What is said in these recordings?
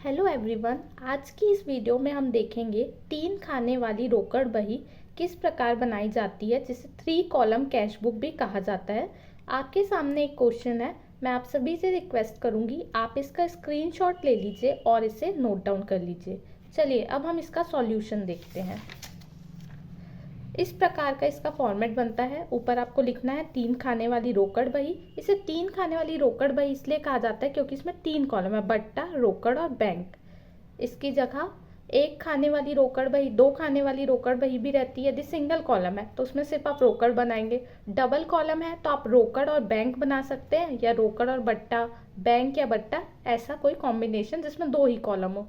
Hello everyone. आज की इस वीडियो में हम देखेंगे 3 खाने वाली रोकड़ बही किस प्रकार बनाई जाती है, जिसे 3 कॉलम कैश बुक भी कहा जाता है। आपके सामने एक क्वेश्चन है। मैं आप सभी से रिक्वेस्ट करूंगी, आप इसका स्क्रीनशॉट ले लीजिए और इसे नोट डाउन कर लीजिए। चलिए अब हम इसका सॉल्यूशन देखते हैं। इस प्रकार का इसका फॉर्मेट बनता है। ऊपर आपको लिखना है 3 खाने वाली रोकड़ बही। इसे 3 खाने वाली रोकड़ बही इसलिए कहा जाता है क्योंकि इसमें 3 कॉलम है, बट्टा, रोकड़ और बैंक। इसकी जगह 1 खाने वाली रोकड़ बही, 2 खाने वाली रोकड़ बही भी रहती है। यदि सिंगल कॉलम है तो उसमें सिर्फ आप रोकड़ बनाएंगे। डबल कॉलम है तो आप रोकड़ और बैंक बना सकते हैं, या रोकड़ और बट्टा, बैंक या बट्टा, ऐसा कोई कॉम्बिनेशन जिसमें 2 ही कॉलम हो।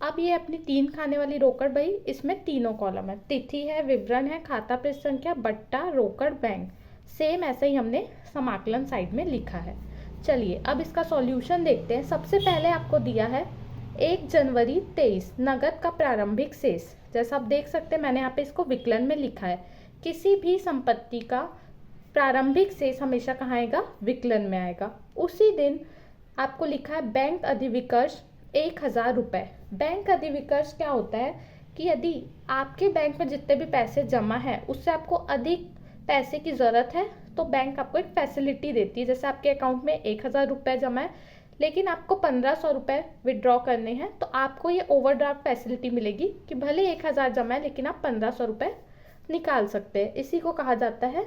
अब ये अपनी 3 खाने वाली रोकड़ बही, इसमें तीनों कॉलम है। तिथि है, विवरण है, खाता पृष्ठ संख्या, बट्टा, रोकड़, बैंक। सेम ऐसे ही हमने समाकलन साइड में लिखा है। चलिए अब इसका सॉल्यूशन देखते हैं। सबसे पहले आपको दिया है 1 जनवरी 23 नगद का प्रारंभिक शेष। जैसा आप देख सकते हैं, मैंने यहाँ पे इसको विकलन में लिखा है। किसी भी संपत्ति का प्रारंभिक शेष हमेशा कहाँ आएगा? विकलन में आएगा। उसी दिन आपको लिखा है बैंक अधिविकर्ष 1000 रुपये। बैंक अधिविकर्ष क्या होता है कि यदि आपके बैंक में जितने भी पैसे जमा है उससे आपको अधिक पैसे की ज़रूरत है तो बैंक आपको एक फैसिलिटी देती है। जैसे आपके अकाउंट में 1000 रुपये जमा है लेकिन आपको 1500 रुपये विड्रॉ करने हैं, तो आपको ये ओवरड्राफ्ट फैसिलिटी मिलेगी कि भले 1000 जमा है लेकिन आप 1500 रुपये निकाल सकते हैं। इसी को कहा जाता है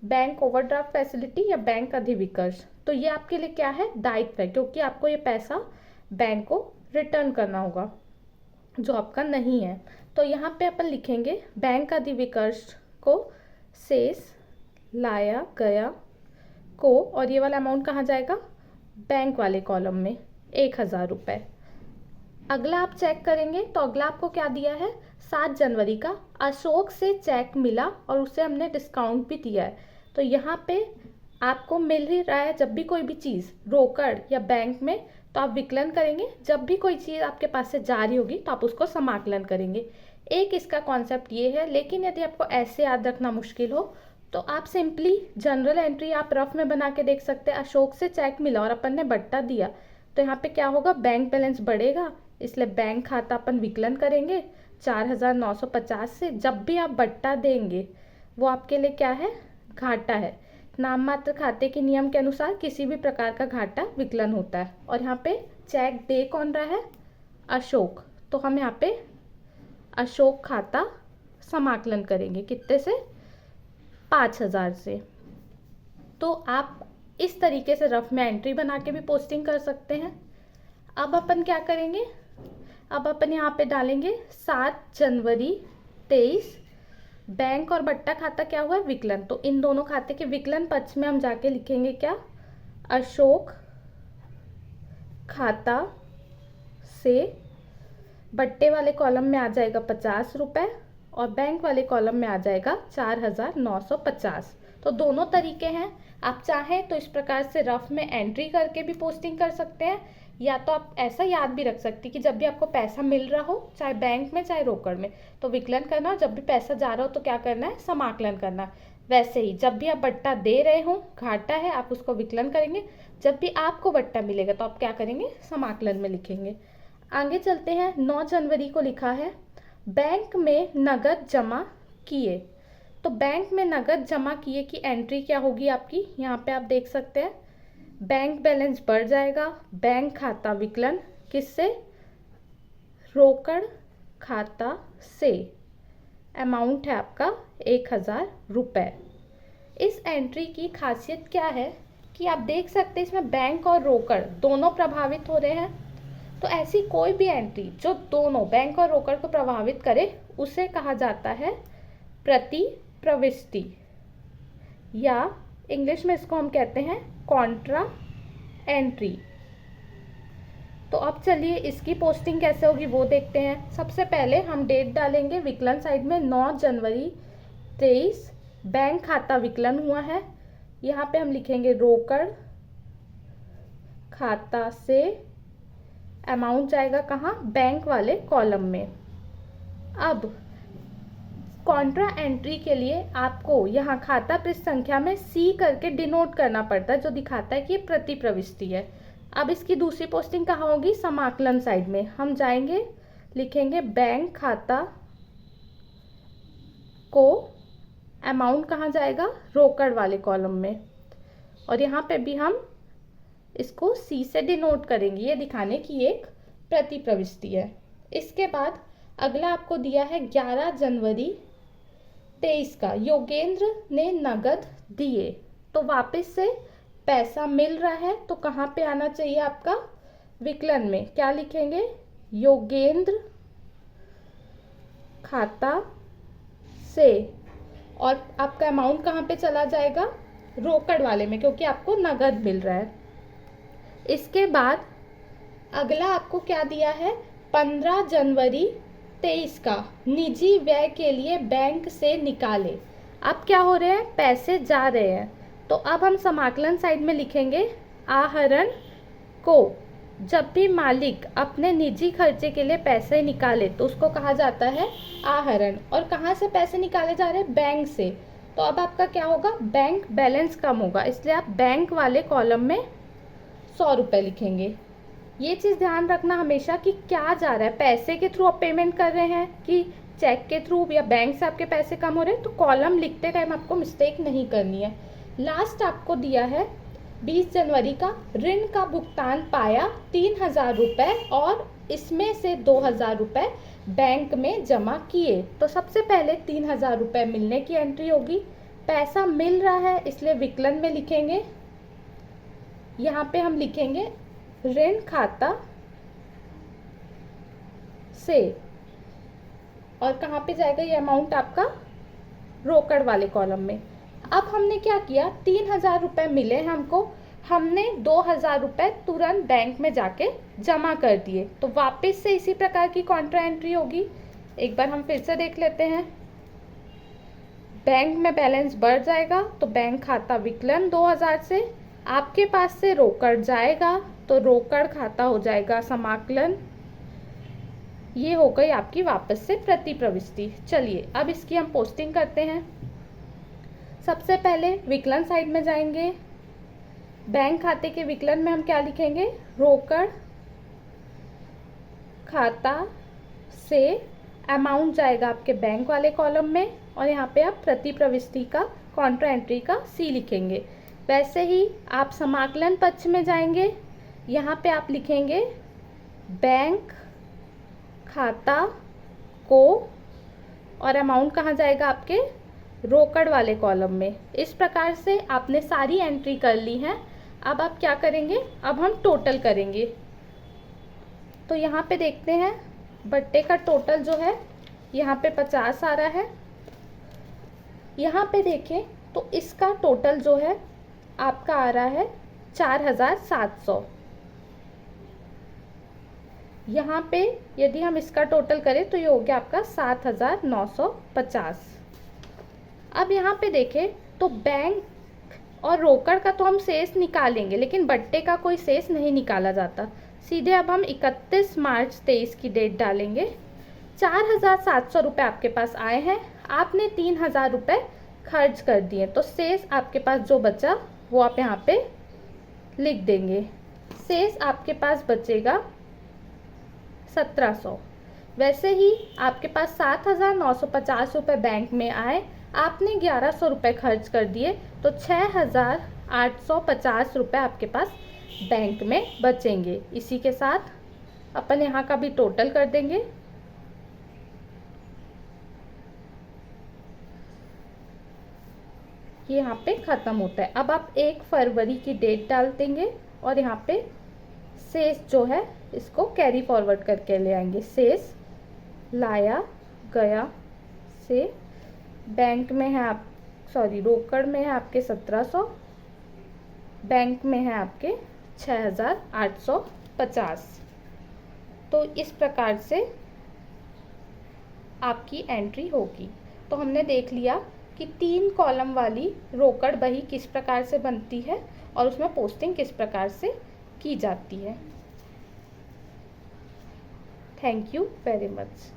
बैंक ओवरड्राफ्ट फैसिलिटी या बैंक अधिविकर्ष। तो ये आपके लिए क्या है? दायित्व है, क्योंकि आपको ये पैसा बैंक को रिटर्न करना होगा जो आपका नहीं है। तो यहाँ पे अपन लिखेंगे बैंक अधिविकर्ष को शेष लाया गया को, और ये वाला अमाउंट कहाँ जाएगा? बैंक वाले कॉलम में 1000 रुपये। अगला आप चेक करेंगे तो अगला आपको क्या दिया है? 7 जनवरी का अशोक से चेक मिला और उसे हमने डिस्काउंट भी दिया है। तो यहाँ पे आपको मिल ही रहा है, जब भी कोई भी चीज़ रोकड़ या बैंक में तो आप विकलन करेंगे, जब भी कोई चीज़ आपके पास से जा रही होगी तो आप उसको समाकलन करेंगे। एक इसका कॉन्सेप्ट ये है। लेकिन यदि आपको ऐसे याद रखना मुश्किल हो तो आप सिंपली जनरल एंट्री आप रफ में बना के देख सकते हैं। अशोक से चेक मिला और अपन ने बट्टा दिया, तो यहाँ पे क्या होगा? बैंक बैलेंस बढ़ेगा, इसलिए बैंक खाता अपन विकलन करेंगे 4950 से। जब भी आप बट्टा देंगे वो आपके लिए क्या है? घाटा है। नाम मात्र खाते के नियम के अनुसार किसी भी प्रकार का घाटा विकलन होता है। और यहाँ पे चेक दे कौन रहा है? अशोक। तो हम यहाँ पे अशोक खाता समाकलन करेंगे कितने से? 5000 से। तो आप इस तरीके से रफ में एंट्री बना के भी पोस्टिंग कर सकते हैं। अब अपन क्या करेंगे? अब अपन यहाँ पे डालेंगे 7 जनवरी 23। बैंक और बट्टा खाता क्या हुआ है? विकलन। तो इन दोनों खाते के विकलन पक्ष में हम जाके लिखेंगे क्या? अशोक खाता से बट्टे वाले कॉलम में आ जाएगा 50 रुपये और बैंक वाले कॉलम में आ जाएगा 4950। तो दोनों तरीके हैं। आप चाहें तो इस प्रकार से रफ में एंट्री करके भी पोस्टिंग कर सकते हैं, या तो आप ऐसा याद भी रख सकती कि जब भी आपको पैसा मिल रहा हो, चाहे बैंक में चाहे रोकड़ में, तो विकलन करना, और जब भी पैसा जा रहा हो तो क्या करना है? समाकलन करना। वैसे ही जब भी आप बट्टा दे रहे हो, घाटा है, आप उसको विकलन करेंगे। जब भी आपको बट्टा मिलेगा तो आप क्या करेंगे? समाकलन में लिखेंगे। आगे चलते हैं। 9 जनवरी को लिखा है बैंक में नगद जमा किए। तो बैंक में नगद जमा किए की एंट्री क्या होगी आपकी? यहाँ पे आप देख सकते हैं बैंक बैलेंस बढ़ जाएगा। बैंक खाता विकलन किससे? रोकड़ खाता से। अमाउंट है आपका 1000 रुपये। इस एंट्री की खासियत क्या है कि आप देख सकते हैं इसमें बैंक और रोकड़ दोनों प्रभावित हो रहे हैं। तो ऐसी कोई भी एंट्री जो दोनों बैंक और रोकड़ को प्रभावित करे उसे कहा जाता है प्रति प्रविष्टि, या इंग्लिश में इसको हम कहते हैं कॉन्ट्रा एंट्री। तो अब चलिए इसकी पोस्टिंग कैसे होगी वो देखते हैं। सबसे पहले हम डेट डालेंगे विकलन साइड में 9 जनवरी 23। बैंक खाता विकलन हुआ है। यहाँ पे हम लिखेंगे रोकड़ खाता से। अमाउंट जाएगा कहाँ? बैंक वाले कॉलम में। अब कॉन्ट्रा एंट्री के लिए आपको यहाँ खाता पृष्ठ संख्या में सी करके डिनोट करना पड़ता है, जो दिखाता है कि ये प्रति प्रविष्टि है। अब इसकी दूसरी पोस्टिंग कहाँ होगी? समाकलन साइड में। हम जाएंगे, लिखेंगे बैंक खाता को, अमाउंट कहाँ जाएगा? रोकड़ वाले कॉलम में। और यहाँ पे भी हम इसको सी से डिनोट करेंगे, ये दिखाने की एक प्रति प्रविष्टि है। इसके बाद अगला आपको दिया है 11 जनवरी 23 का योगेंद्र ने नगद दिए। तो वापस से पैसा मिल रहा है, तो कहाँ पे आना चाहिए आपका? विकलन में। क्या लिखेंगे? योगेंद्र खाता से, और आपका अमाउंट कहाँ पे चला जाएगा? रोकड़ वाले में, क्योंकि आपको नगद मिल रहा है। इसके बाद अगला आपको क्या दिया है? 15 जनवरी 23 का निजी व्यय के लिए बैंक से निकाले। अब क्या हो रहे हैं? पैसे जा रहे हैं। तो अब हम समाकलन साइड में लिखेंगे आहरण को। जब भी मालिक अपने निजी खर्चे के लिए पैसे निकाले तो उसको कहा जाता है आहरण। और कहाँ से पैसे निकाले जा रहे हैं? बैंक से। तो अब आपका क्या होगा? बैंक बैलेंस कम होगा, इसलिए आप बैंक वाले कॉलम में 100 रुपये लिखेंगे। ये चीज़ ध्यान रखना हमेशा कि क्या जा रहा है, पैसे के थ्रू आप पेमेंट कर रहे हैं कि चेक के थ्रू, या बैंक से आपके पैसे कम हो रहे हैं। तो कॉलम लिखते टाइम आपको मिस्टेक नहीं करनी है। लास्ट आपको दिया है 20 जनवरी का ऋण का भुगतान पाया 3000 रुपये, और इसमें से 2000 रुपये बैंक में जमा किए। तो सबसे पहले 3000 रुपये मिलने की एंट्री होगी। पैसा मिल रहा है इसलिए विकलन में लिखेंगे। यहाँ पे हम लिखेंगे ऋण खाता से, और कहाँ पे जाएगा ये अमाउंट आपका? रोकड़ वाले कॉलम में। अब हमने क्या किया? 3000 रुपये मिले हमको, हमने 2000 रुपये तुरंत बैंक में जाके जमा कर दिए। तो वापस से इसी प्रकार की कॉन्ट्रा एंट्री होगी। एक बार हम फिर से देख लेते हैं। बैंक में बैलेंस बढ़ जाएगा तो बैंक खाता विकलन 2000 से, आपके पास से रोकड़ जाएगा तो रोकड़ खाता हो जाएगा समाकलन। ये हो गई आपकी वापस से प्रति प्रविष्टि। चलिए अब इसकी हम पोस्टिंग करते हैं। सबसे पहले विकलन साइड में जाएंगे। बैंक खाते के विकलन में हम क्या लिखेंगे? रोकड़ खाता से, अमाउंट जाएगा आपके बैंक वाले कॉलम में, और यहाँ पे आप प्रति प्रविष्टि का कॉन्ट्रा एंट्री का सी लिखेंगे। वैसे ही आप समाकलन पक्ष में जाएंगे, यहाँ पे आप लिखेंगे बैंक खाता को, और अमाउंट कहाँ जाएगा आपके? रोकड़ वाले कॉलम में। इस प्रकार से आपने सारी एंट्री कर ली हैं। अब आप क्या करेंगे? अब हम टोटल करेंगे। तो यहाँ पे देखते हैं बट्टे का टोटल जो है यहाँ पे 50 आ रहा है। यहाँ पे देखें तो इसका टोटल जो है आपका आ रहा है 4700। यहाँ पे यदि हम इसका टोटल करें तो ये हो गया आपका 7950। अब यहाँ पे देखें तो बैंक और रोकड़ का तो हम शेष निकालेंगे, लेकिन बट्टे का कोई शेष नहीं निकाला जाता। सीधे अब हम 31 मार्च 23 की डेट डालेंगे। 4700 रुपये आपके पास आए हैं, आपने 3000 रुपये खर्च कर दिए, तो शेष आपके पास जो बचा वो आप यहाँ पे लिख देंगे। शेष आपके पास बचेगा 1700। वैसे ही आपके पास 7950 रुपये बैंक में आए, आपने 1100 रुपये खर्च कर दिए, तो 6850 रुपये आपके पास बैंक में बचेंगे। इसी के साथ अपन यहाँ का भी टोटल कर देंगे। ये यहाँ पे ख़त्म होता है। अब आप 1 फरवरी की डेट डाल देंगे और यहाँ पे शेष जो है इसको कैरी फॉरवर्ड करके ले आएंगे। शेष लाया गया से बैंक में है रोकड़ में है आपके 1700, बैंक में है आपके 6850। तो इस प्रकार से आपकी एंट्री होगी। तो हमने देख लिया कि 3 कॉलम वाली रोकड़ बही किस प्रकार से बनती है और उसमें पोस्टिंग किस प्रकार से की जाती है। Thank you very much.